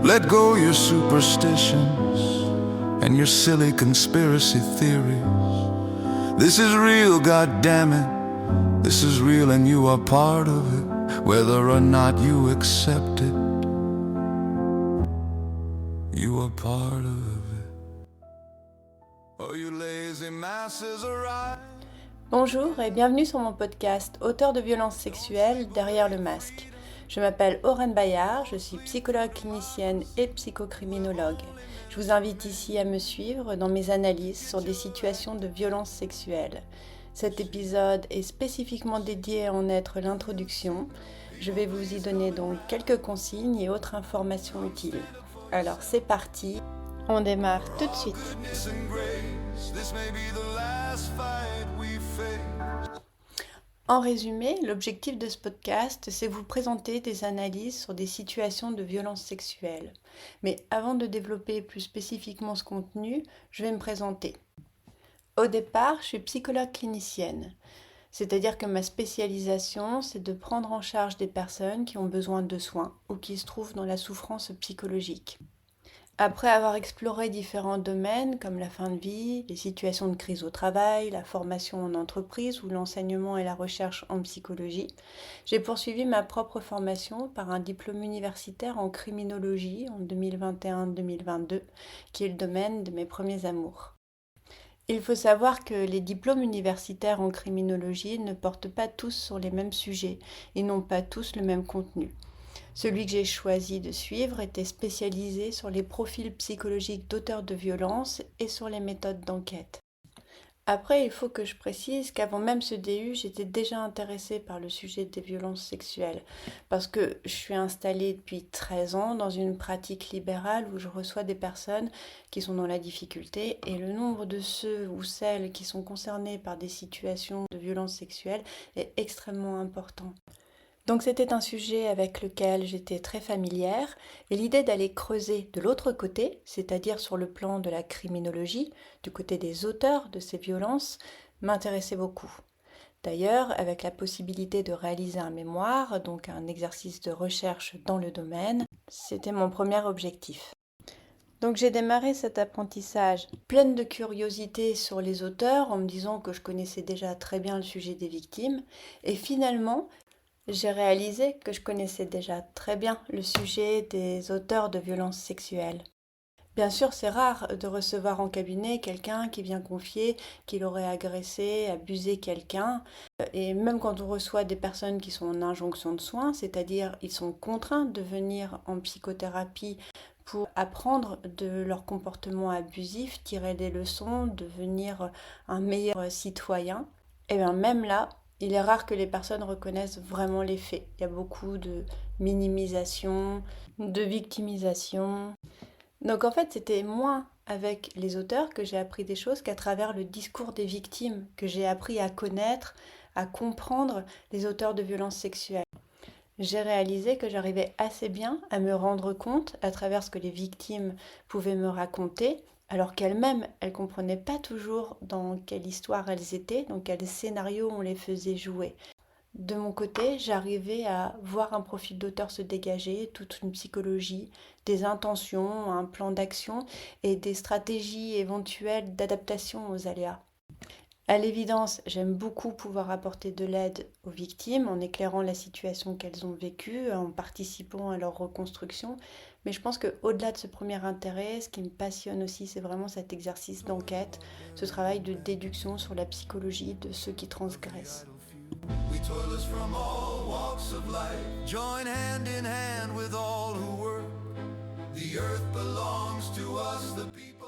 Let go your superstitions and your silly conspiracy theories. This is real, goddammit. This is real and you are part of it. Whether or not you accept it, you are part of it. Oh, you lazy masses arrive. Bonjour et bienvenue sur mon podcast Auteur de violences sexuelles derrière le masque. Je m'appelle Aurène Bayard, je suis psychologue clinicienne et psychocriminologue. Je vous invite ici à me suivre dans mes analyses sur des situations de violences sexuelles. Cet épisode est spécifiquement dédié à en être l'introduction. Je vais vous y donner donc quelques consignes et autres informations utiles. Alors c'est parti, on démarre tout de suite. En résumé, l'objectif de ce podcast, c'est vous présenter des analyses sur des situations de violence sexuelle. Mais avant de développer plus spécifiquement ce contenu, je vais me présenter. Au départ, je suis psychologue clinicienne, c'est-à-dire que ma spécialisation, c'est de prendre en charge des personnes qui ont besoin de soins ou qui se trouvent dans la souffrance psychologique. Après avoir exploré différents domaines comme la fin de vie, les situations de crise au travail, la formation en entreprise ou l'enseignement et la recherche en psychologie, j'ai poursuivi ma propre formation par un diplôme universitaire en criminologie en 2021-2022, qui est le domaine de mes premiers amours. Il faut savoir que les diplômes universitaires en criminologie ne portent pas tous sur les mêmes sujets et n'ont pas tous le même contenu. Celui que j'ai choisi de suivre était spécialisé sur les profils psychologiques d'auteurs de violences et sur les méthodes d'enquête. Après, il faut que je précise qu'avant même ce DU, j'étais déjà intéressée par le sujet des violences sexuelles, parce que je suis installée depuis 13 ans dans une pratique libérale où je reçois des personnes qui sont dans la difficulté, et le nombre de ceux ou celles qui sont concernés par des situations de violences sexuelles est extrêmement important. Donc c'était un sujet avec lequel j'étais très familière et l'idée d'aller creuser de l'autre côté, c'est-à-dire sur le plan de la criminologie, du côté des auteurs de ces violences, m'intéressait beaucoup. D'ailleurs, avec la possibilité de réaliser un mémoire, donc un exercice de recherche dans le domaine, c'était mon premier objectif. Donc j'ai démarré cet apprentissage pleine de curiosité sur les auteurs en me disant que je connaissais déjà très bien le sujet des victimes et finalement, j'ai réalisé que je connaissais déjà très bien le sujet des auteurs de violences sexuelles. Bien sûr, c'est rare de recevoir en cabinet quelqu'un qui vient confier qu'il aurait agressé, abusé quelqu'un. Et même quand on reçoit des personnes qui sont en injonction de soins, c'est-à-dire ils sont contraints de venir en psychothérapie pour apprendre de leur comportement abusif, tirer des leçons, devenir un meilleur citoyen, et bien même là, il est rare que les personnes reconnaissent vraiment les faits. Il y a beaucoup de minimisation, de victimisation. Donc en fait, c'était moins avec les auteurs que j'ai appris des choses qu'à travers le discours des victimes, que j'ai appris à connaître, à comprendre les auteurs de violences sexuelles. J'ai réalisé que j'arrivais assez bien à me rendre compte, à travers ce que les victimes pouvaient me raconter, alors qu'elles-mêmes, elles ne comprenaient pas toujours dans quelle histoire elles étaient, dans quel scénario on les faisait jouer. De mon côté, j'arrivais à voir un profil d'auteur se dégager, toute une psychologie, des intentions, un plan d'action et des stratégies éventuelles d'adaptation aux aléas. À l'évidence, j'aime beaucoup pouvoir apporter de l'aide aux victimes en éclairant la situation qu'elles ont vécue, en participant à leur reconstruction. Mais je pense qu'au-delà de ce premier intérêt, ce qui me passionne aussi, c'est vraiment cet exercice d'enquête, ce travail de déduction sur la psychologie de ceux qui transgressent. We toilers from all walks of life join hand in hand with all who work. The earth belongs to us, the people.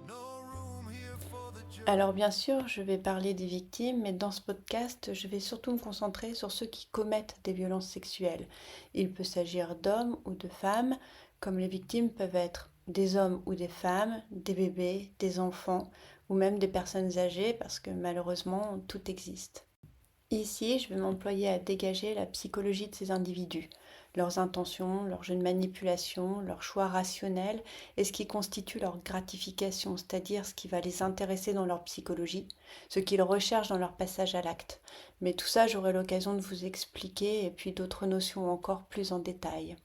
No room here for the joke. Alors bien sûr, je vais parler des victimes, mais dans ce podcast, je vais surtout me concentrer sur ceux qui commettent des violences sexuelles. Il peut s'agir d'hommes ou de femmes, comme les victimes peuvent être des hommes ou des femmes, des bébés, des enfants, ou même des personnes âgées, parce que malheureusement, tout existe. Ici, je vais m'employer à dégager la psychologie de ces individus, leurs intentions, leurs jeux de manipulation, leurs choix rationnels et ce qui constitue leur gratification, c'est-à-dire ce qui va les intéresser dans leur psychologie, ce qu'ils recherchent dans leur passage à l'acte. Mais tout ça, j'aurai l'occasion de vous expliquer et puis d'autres notions encore plus en détail.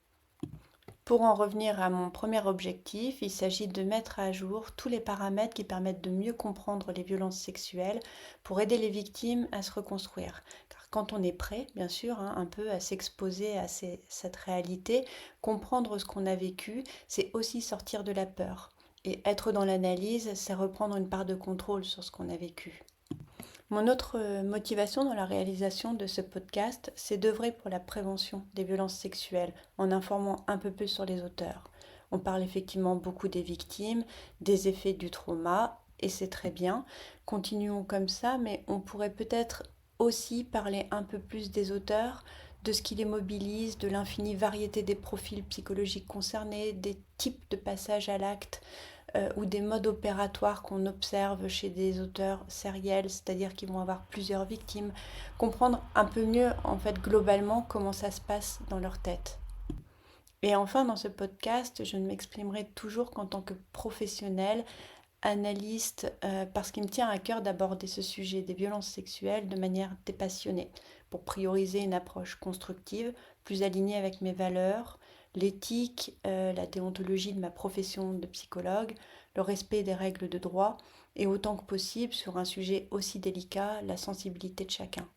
Pour en revenir à mon premier objectif, il s'agit de mettre à jour tous les paramètres qui permettent de mieux comprendre les violences sexuelles pour aider les victimes à se reconstruire. Car quand on est prêt, bien sûr, un peu à s'exposer à cette réalité, comprendre ce qu'on a vécu, c'est aussi sortir de la peur. Et être dans l'analyse, c'est reprendre une part de contrôle sur ce qu'on a vécu. Mon autre motivation dans la réalisation de ce podcast, c'est d'œuvrer pour la prévention des violences sexuelles en informant un peu plus sur les auteurs. On parle effectivement beaucoup des victimes, des effets du trauma, et c'est très bien. Continuons comme ça, mais on pourrait peut-être aussi parler un peu plus des auteurs, de ce qui les mobilise, de l'infinie variété des profils psychologiques concernés, des types de passages à l'acte, ou des modes opératoires qu'on observe chez des auteurs sériels, c'est-à-dire qu'ils vont avoir plusieurs victimes, comprendre un peu mieux en fait globalement comment ça se passe dans leur tête. Et enfin, dans ce podcast, je ne m'exprimerai toujours qu'en tant que professionnelle, analyste, parce qu'il me tient à cœur d'aborder ce sujet des violences sexuelles de manière dépassionnée, pour prioriser une approche constructive, plus alignée avec mes valeurs, l'éthique, la déontologie de ma profession de psychologue, le respect des règles de droit, et autant que possible sur un sujet aussi délicat, la sensibilité de chacun.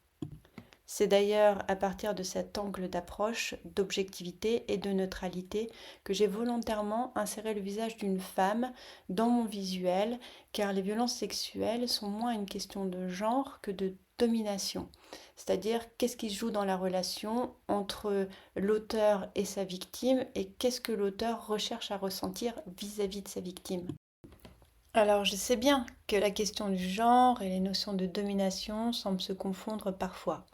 C'est d'ailleurs à partir de cet angle d'approche, d'objectivité et de neutralité que j'ai volontairement inséré le visage d'une femme dans mon visuel, car les violences sexuelles sont moins une question de genre que de domination. C'est-à-dire qu'est-ce qui se joue dans la relation entre l'auteur et sa victime et qu'est-ce que l'auteur recherche à ressentir vis-à-vis de sa victime. Alors je sais bien que la question du genre et les notions de domination semblent se confondre parfois.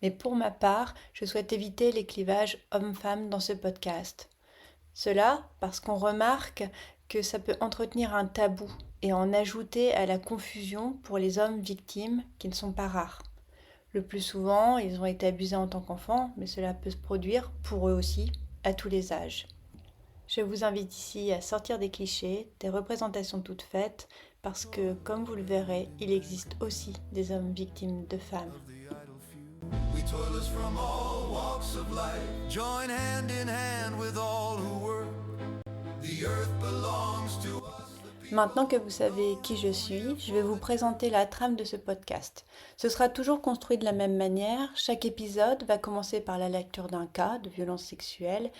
Mais pour ma part, je souhaite éviter les clivages hommes-femmes dans ce podcast. Cela parce qu'on remarque que ça peut entretenir un tabou et en ajouter à la confusion pour les hommes victimes qui ne sont pas rares. Le plus souvent, ils ont été abusés en tant qu'enfants, mais cela peut se produire pour eux aussi, à tous les âges. Je vous invite ici à sortir des clichés, des représentations toutes faites, parce que, comme vous le verrez, il existe aussi des hommes victimes de femmes. We toilers from all walks of life join hand in hand with all who work. The earth belongs to us. Maintenant que vous savez qui je vais vous présenter la trame de ce podcast. Ce sera toujours construit de la même manière. Chaque épisode va commencer par la lecture d'un cas de violence sexuelle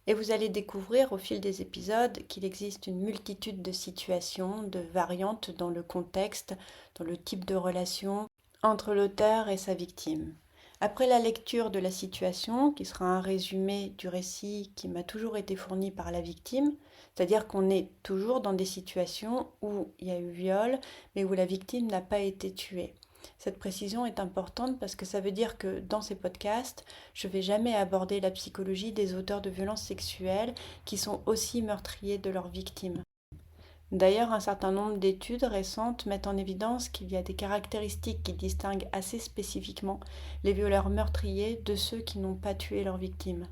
et vous allez découvrir au fil des épisodes qu'il existe une multitude de situations, de variantes dans le contexte, dans le type de relation entre l'auteur et sa victime. Après la lecture de la situation, qui sera un résumé du récit qui m'a toujours été fourni par la victime, c'est-à-dire qu'on est toujours dans des situations où il y a eu viol, mais où la victime n'a pas été tuée. Cette précision est importante parce que ça veut dire que dans ces podcasts, je ne vais jamais aborder la psychologie des auteurs de violences sexuelles qui sont aussi meurtriers de leurs victimes. D'ailleurs, un certain nombre d'études récentes mettent en évidence qu'il y a des caractéristiques qui distinguent assez spécifiquement les violeurs meurtriers de ceux qui n'ont pas tué leurs victimes.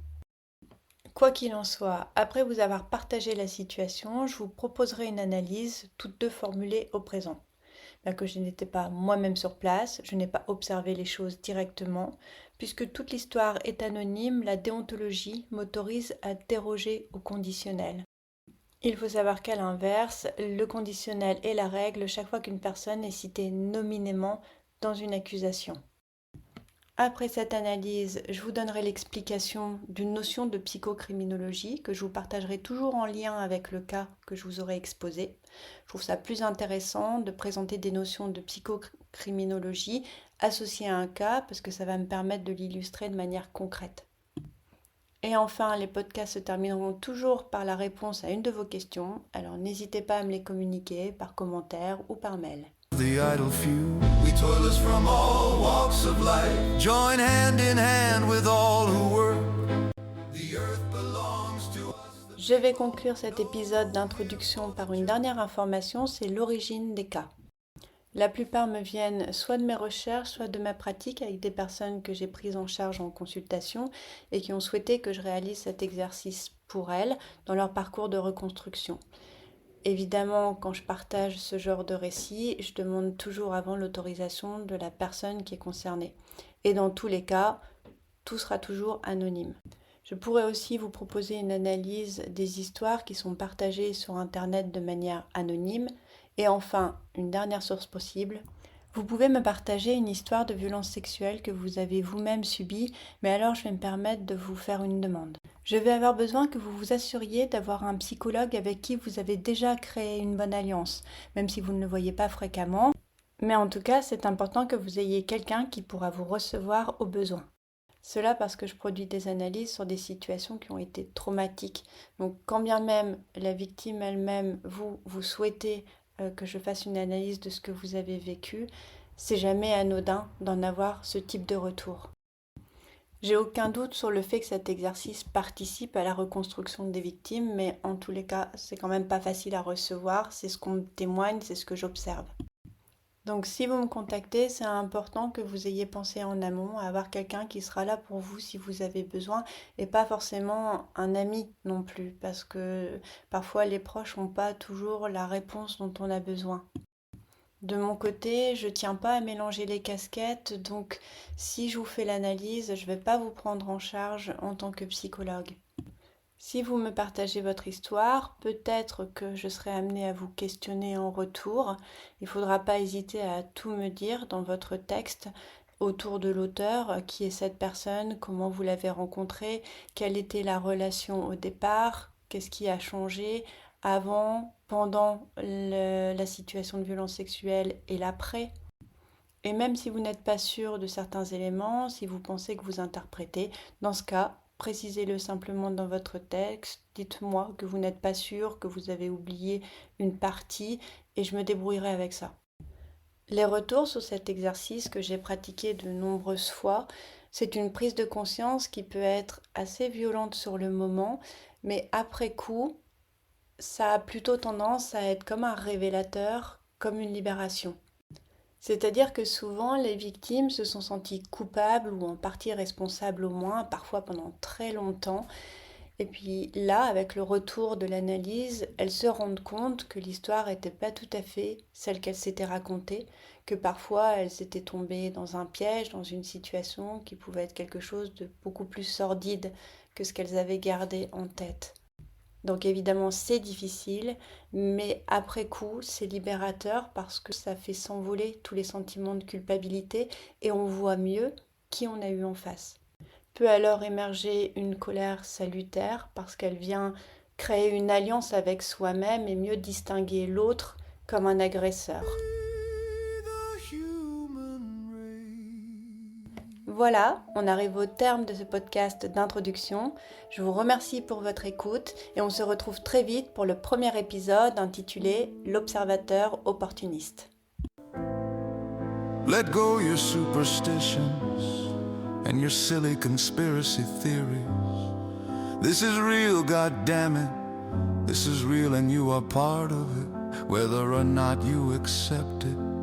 Quoi qu'il en soit, après vous avoir partagé la situation, je vous proposerai une analyse, toutes deux formulées au présent. Bien que je n'étais pas moi-même sur place, je n'ai pas observé les choses directement. Puisque toute l'histoire est anonyme, la déontologie m'autorise à déroger au conditionnel. Il faut savoir qu'à l'inverse, le conditionnel est la règle chaque fois qu'une personne est citée nominément dans une accusation. Après cette analyse, je vous donnerai l'explication d'une notion de psychocriminologie que je vous partagerai toujours en lien avec le cas que je vous aurai exposé. Je trouve ça plus intéressant de présenter des notions de psychocriminologie associées à un cas parce que ça va me permettre de l'illustrer de manière concrète. Et enfin, les podcasts se termineront toujours par la réponse à une de vos questions, alors n'hésitez pas à me les communiquer par commentaire ou par mail. The idle few, we toilers from all walks of life join hand in hand with all who work. The earth belongs to us. Je vais conclure cet épisode d'introduction par une dernière information, c'est l'origine des cas. La plupart me viennent soit de mes recherches, soit de ma pratique avec des personnes que j'ai prises en charge en consultation et qui ont souhaité que je réalise cet exercice pour elles dans leur parcours de reconstruction. Évidemment, quand je partage ce genre de récit, je demande toujours avant l'autorisation de la personne qui est concernée. Et dans tous les cas, tout sera toujours anonyme. Je pourrais aussi vous proposer une analyse des histoires qui sont partagées sur Internet de manière anonyme. Et enfin, une dernière source possible, vous pouvez me partager une histoire de violence sexuelle que vous avez vous-même subie, mais alors je vais me permettre de vous faire une demande. Je vais avoir besoin que vous vous assuriez d'avoir un psychologue avec qui vous avez déjà créé une bonne alliance, même si vous ne le voyez pas fréquemment. Mais en tout cas, c'est important que vous ayez quelqu'un qui pourra vous recevoir au besoin. Cela parce que je produis des analyses sur des situations qui ont été traumatiques. Donc quand bien même la victime elle-même, vous souhaitez que je fasse une analyse de ce que vous avez vécu, c'est jamais anodin d'en avoir ce type de retour. J'ai aucun doute sur le fait que cet exercice participe à la reconstruction des victimes, mais en tous les cas, c'est quand même pas facile à recevoir, c'est ce qu'on me témoigne, c'est ce que j'observe. Donc si vous me contactez, c'est important que vous ayez pensé en amont à avoir quelqu'un qui sera là pour vous si vous avez besoin et pas forcément un ami non plus parce que parfois les proches n'ont pas toujours la réponse dont on a besoin. De mon côté, je tiens pas à mélanger les casquettes, donc si je vous fais l'analyse, je vais pas vous prendre en charge en tant que psychologue. Si vous me partagez votre histoire, peut-être que je serai amenée à vous questionner en retour. Il ne faudra pas hésiter à tout me dire dans votre texte autour de l'auteur, qui est cette personne, comment vous l'avez rencontrée, quelle était la relation au départ, qu'est-ce qui a changé avant, pendant la situation de violence sexuelle et l'après. Et même si vous n'êtes pas sûr de certains éléments, si vous pensez que vous interprétez, dans ce cas, précisez-le simplement dans votre texte, dites-moi que vous n'êtes pas sûr, que vous avez oublié une partie, et je me débrouillerai avec ça. Les retours sur cet exercice que j'ai pratiqué de nombreuses fois, c'est une prise de conscience qui peut être assez violente sur le moment, mais après coup, ça a plutôt tendance à être comme un révélateur, comme une libération. C'est-à-dire que souvent les victimes se sont senties coupables ou en partie responsables au moins, parfois pendant très longtemps. Et puis là, avec le retour de l'analyse, elles se rendent compte que l'histoire n'était pas tout à fait celle qu'elles s'étaient racontée, que parfois elles étaient tombées dans un piège, dans une situation qui pouvait être quelque chose de beaucoup plus sordide que ce qu'elles avaient gardé en tête. Donc évidemment c'est difficile, mais après coup c'est libérateur parce que ça fait s'envoler tous les sentiments de culpabilité et on voit mieux qui on a eu en face. Peut alors émerger une colère salutaire parce qu'elle vient créer une alliance avec soi-même et mieux distinguer l'autre comme un agresseur. Voilà, on arrive au terme de ce podcast d'introduction. Je vous remercie pour votre écoute et on se retrouve très vite pour le premier épisode intitulé L'observateur opportuniste. Let go your superstitions and your silly conspiracy theories. This is real, goddammit. This is real and you are part of it, whether or not you accept it.